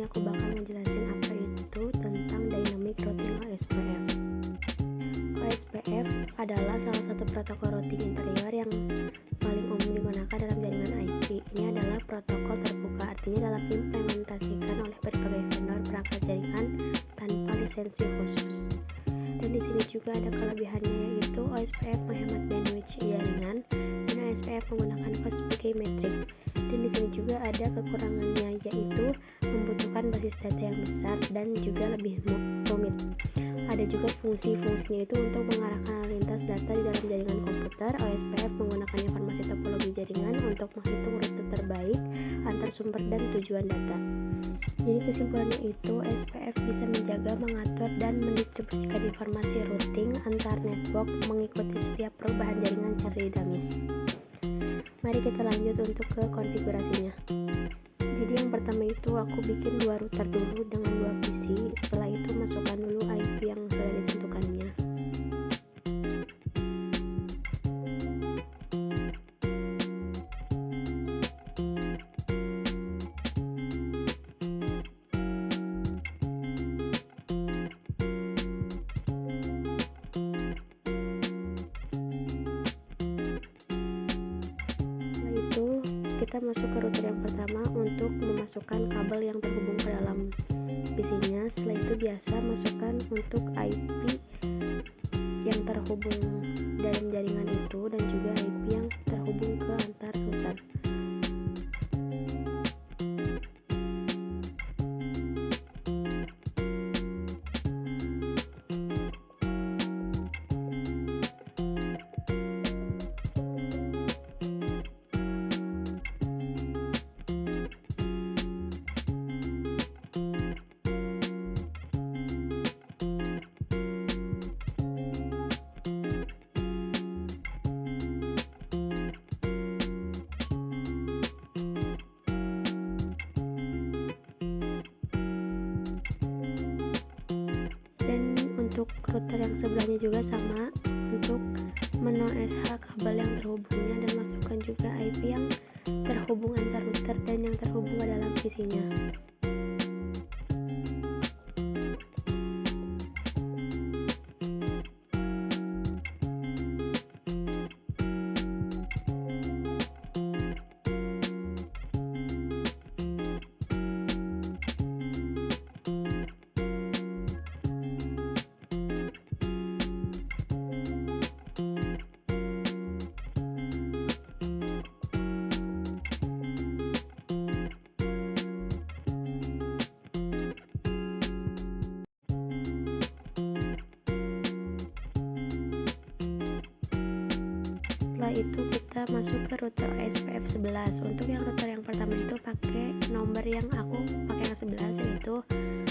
ini aku bakal ngejelasin apa itu tentang Dynamic Routing OSPF. OSPF adalah salah satu protokol routing interior yang paling umum digunakan dalam jaringan IP. Ini adalah protokol terbuka, artinya dalam implementasikan oleh berbagai vendor perangkat jaringan tanpa lisensi khusus. Dan di sini juga ada kelebihannya, yaitu OSPF menghemat bandwidth jaringan dan OSPF menggunakan cost sebagai metrik. Dan di sini juga ada kekurangannya, yaitu membutuhkan basis data yang besar dan juga lebih rumit. Ada juga fungsi-fungsinya itu untuk mengarahkan lalu lintas data di dalam jaringan komputer. OSPF menggunakan informasi topologi jaringan untuk menghitung rute terbaik antar sumber dan tujuan data. Jadi kesimpulannya itu, OSPF bisa menjaga, mengatur, dan mendistribusikan informasi routing antar network mengikuti setiap perubahan jaringan secara dinamis. Mari kita lanjut untuk ke konfigurasinya. Jadi yang pertama itu aku bikin 2 router dulu dengan 2 PC. Setelah itu masukkan dulu IP yang sudah ditentukannya. Kita masuk ke router yang pertama untuk memasukkan kabel yang terhubung ke dalam PC-nya. Setelah itu biasa masukkan untuk IP yang terhubung dalam jaringan itu dan juga IP yang terhubung ke antar router. Dan untuk router yang sebelahnya juga sama, untuk menu SH kabel yang terhubungnya dan masukkan juga IP yang terhubung antar router dan yang terhubung ke dalam PC-nya. Setelah itu kita masuk ke router OSPF 11. Untuk yang router yang pertama itu pakai nomor yang aku pakai yang 11, yaitu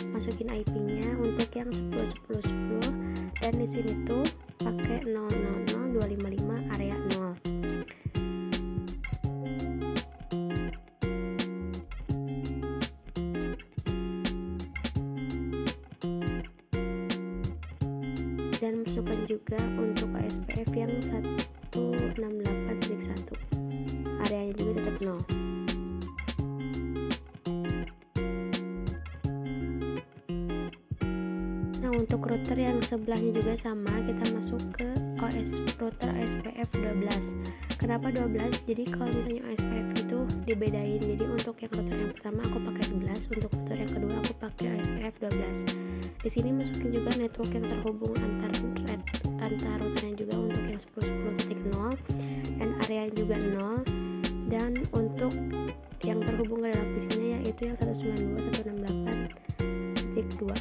masukin IP-nya untuk yang 10.10.10 dan di sini tuh pakai 000.255 area 0. Dan masukkan juga untuk OSPF yang 168.1, areanya juga tetap 0. Nah, untuk router yang sebelahnya juga sama, kita masuk ke router OSPF 12. Kenapa 12? Jadi kalau misalnya OSPF itu dibedain. Jadi untuk yang router yang pertama aku pakai 11, untuk router yang kedua aku pakai OSPF 12. Di sini masukin juga network yang terhubung antar routernya juga untuk yang 10.10.0 dan area juga 0, dan untuk yang terhubung ke dalam PC-nya yaitu yang 192.168.2.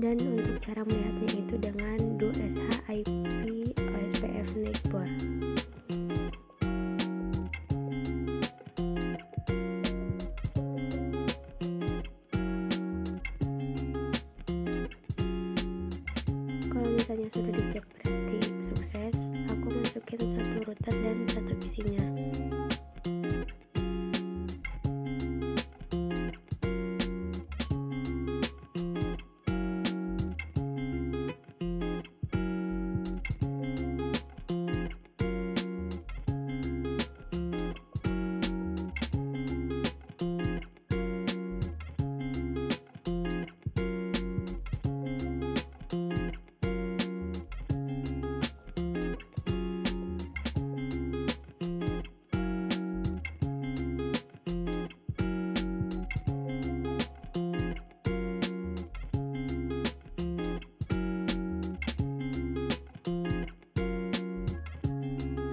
Dan untuk cara melihatnya itu dengan DoSH IP OSPF Neighbor. semuanya sudah dicek berarti sukses. Aku masukin satu router dan satu PC-nya.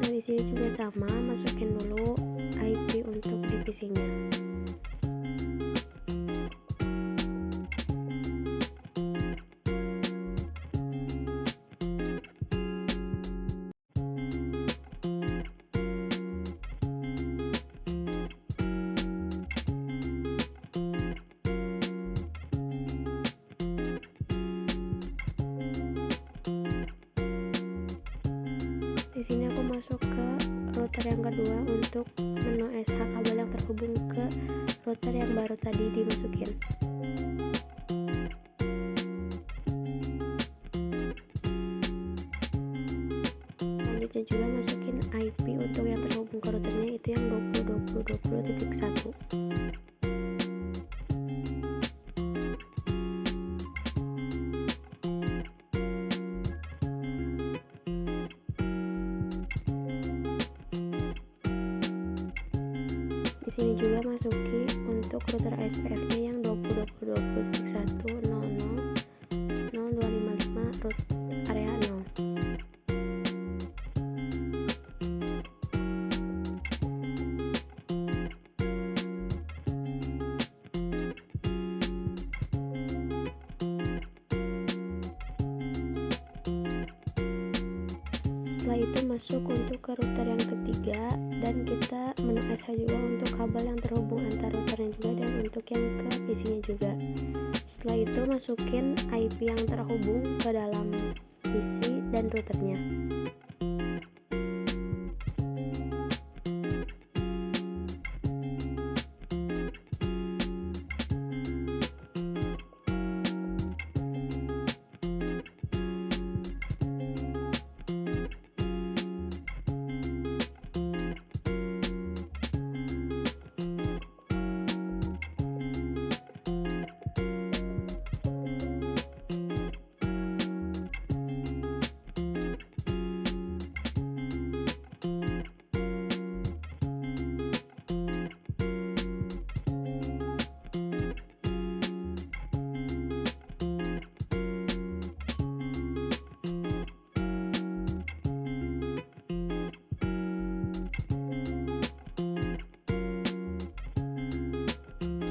Di sini juga sama, masukin dulu IP untuk di PC-nya. Di sini aku masuk ke router yang kedua untuk menu SH kabel yang terhubung ke router yang baru tadi dimasukin. Selanjutnya juga masukin IP untuk yang terhubung ke routernya, itu yang 20.20.20.1. Di sini juga masuki untuk router SPF-nya yang 20.20.21.00.0.255 root area 0. Setelah itu masuk untuk ke router yang ketiga, dan kita menu SH juga untuk kabel yang terhubung antar routernya juga dan untuk yang ke PC-nya juga. Setelah itu masukin IP yang terhubung ke dalam PC dan routernya.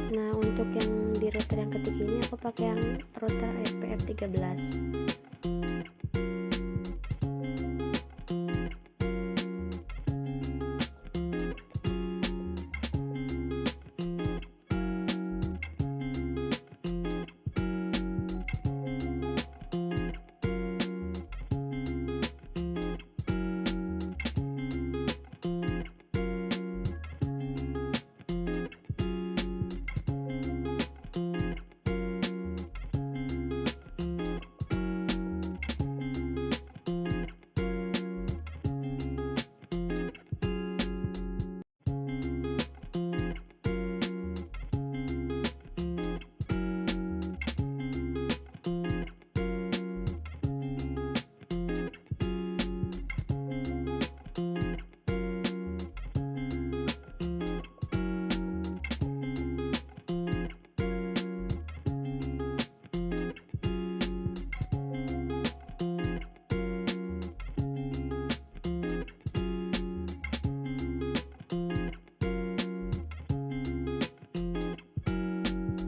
Nah, untuk yang di router yang ketiga ini aku pakai yang router SPF 13.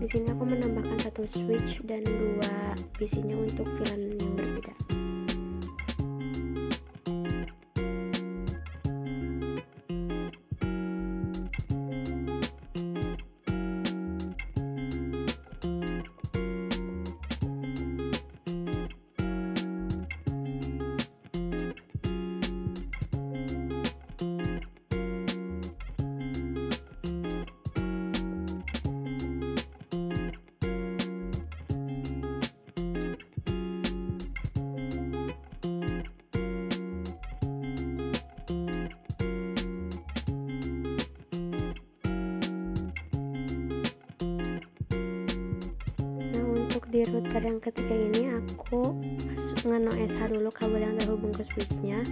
Di sini aku menambahkan satu switch dan dua PC-nya untuk VLAN yang berbeda. di router yang ketiga ini aku nge-no SH dulu kabel yang terhubung ke switchnya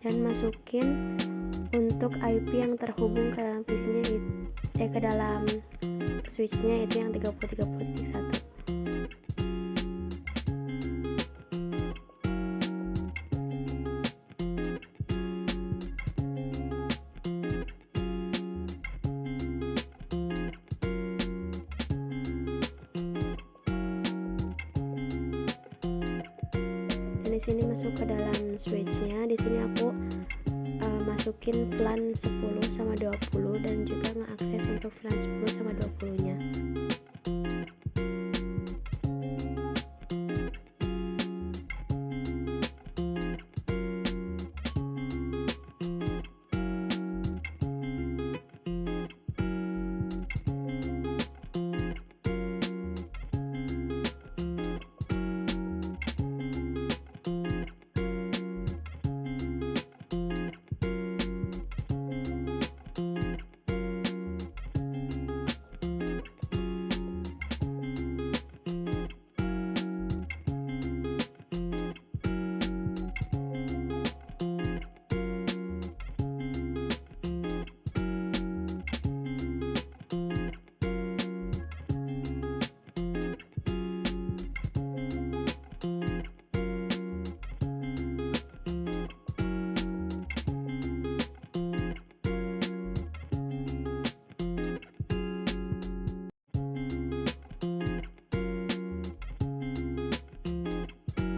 dan masukin untuk IP yang terhubung ke dalam PC-nya ke dalam switch-nya itu yang 30.30.1. Dan di sini masuk ke dalam switch-nya. Di sini aku masukin VLAN 10 sama 20 dan juga ngeakses untuk VLAN 10 sama 20-nya.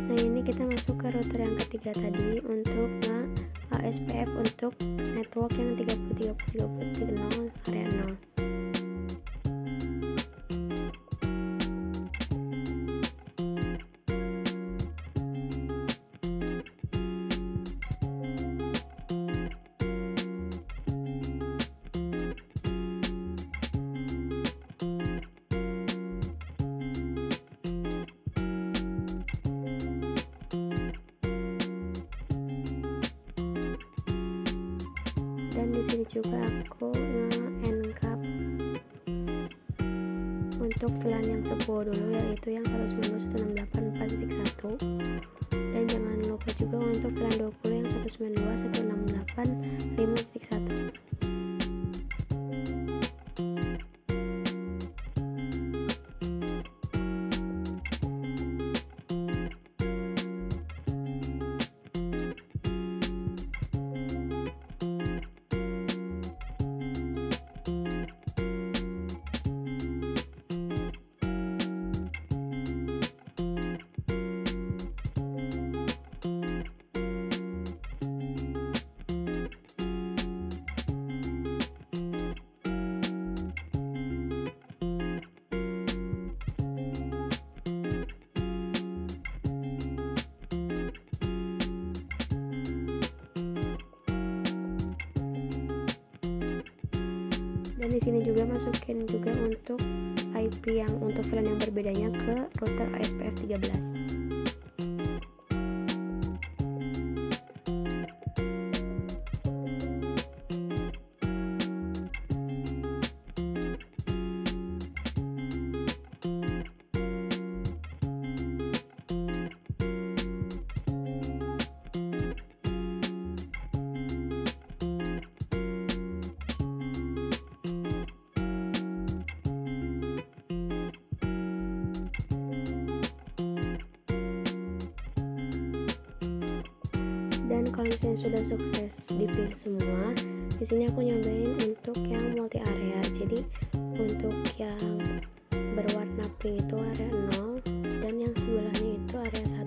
Nah, ini kita masuk ke router yang ketiga tadi untuk SPF untuk network yang 30.30.30.0 area 0. Dan di sini juga aku nge-encap untuk VLAN yang 10 dulu, yaitu yang 192.168.4.1, dan jangan lupa juga untuk VLAN 20 yang 192.168.5.1. Dan di sini juga masukin juga untuk IP yang untuk VLAN yang berbedanya ke router ASPF 13. Dan kalau misalnya sudah sukses di ping semua, di sini aku nyobain untuk yang multi area. Jadi untuk yang berwarna pink itu area 0 dan yang sebelahnya itu area 1.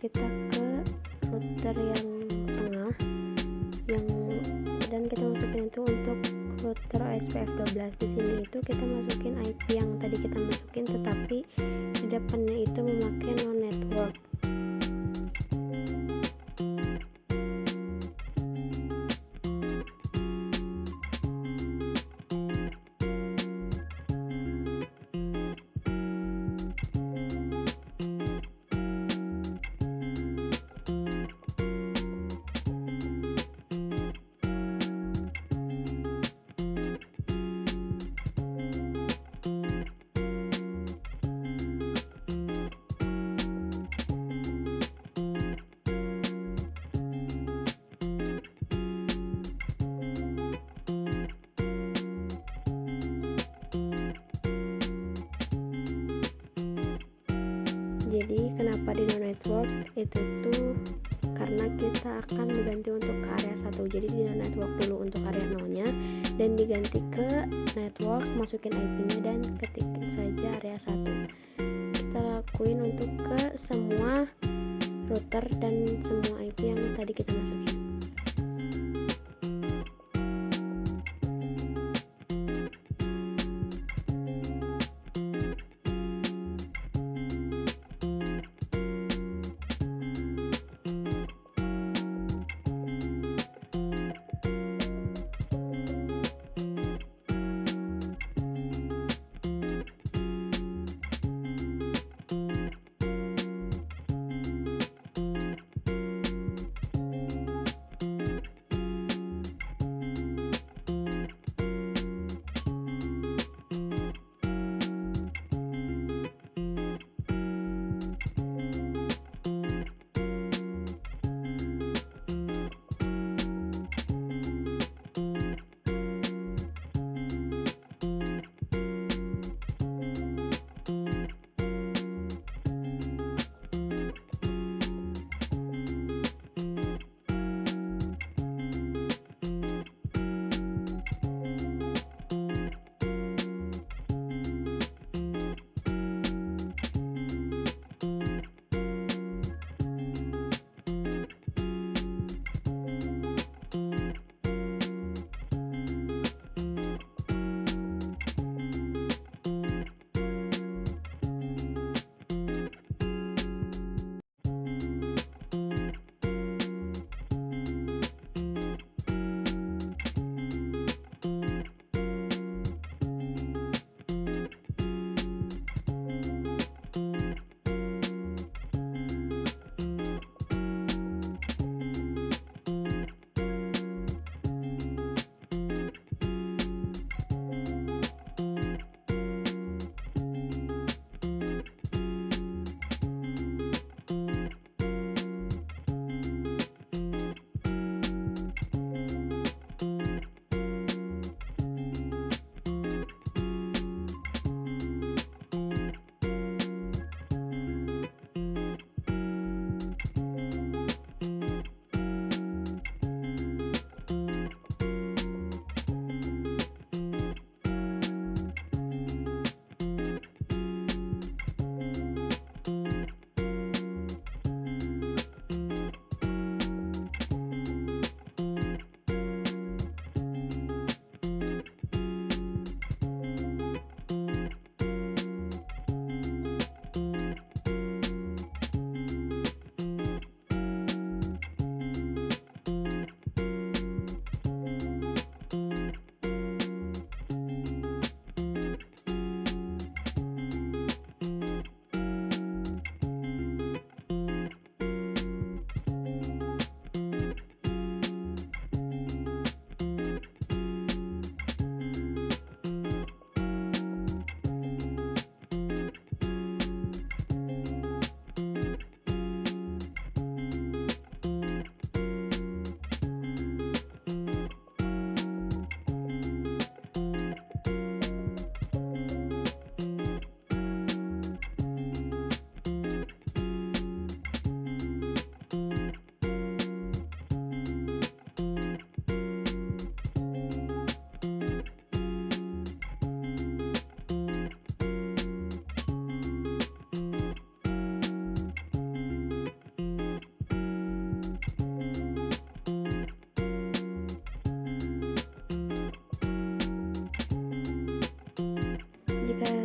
kita ke router yang tengah yang dan kita masukin itu untuk router OSPF12. Di sini itu kita masukin IP yang tadi kita masukin, tetapi di depannya itu memakai no network. Jadi kenapa di no network itu tuh karena kita akan mengganti untuk ke area 1. Jadi di no network dulu untuk area 0-nya dan diganti ke network, masukin IP-nya dan ketik saja area 1. Kita lakuin untuk ke semua router dan semua IP yang tadi kita masukin.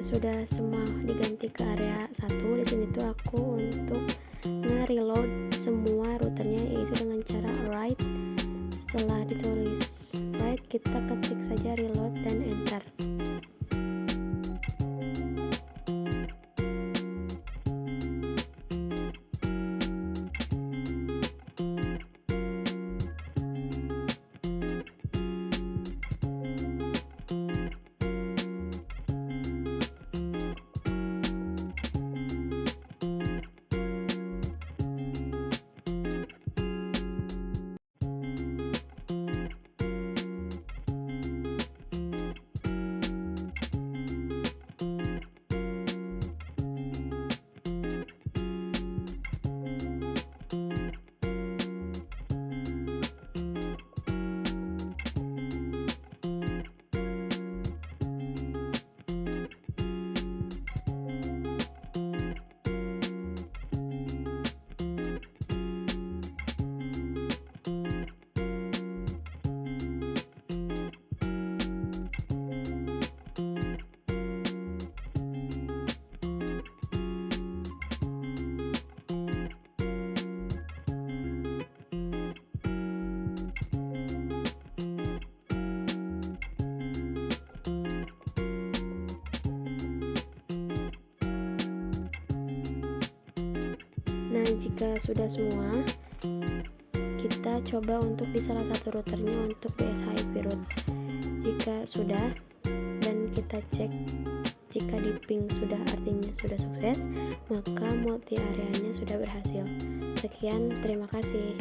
sudah semua diganti ke area 1, di sini tuh aku untuk nge-reload semua routernya, yaitu dengan cara write. Setelah ditulis write, kita ketik saja reload dan enter. Nah, jika sudah semua, kita coba untuk di salah satu routernya untuk DSH-IP route. Jika sudah dan kita cek jika di ping sudah, artinya sudah sukses, maka multi areanya sudah berhasil. Sekian, terima kasih.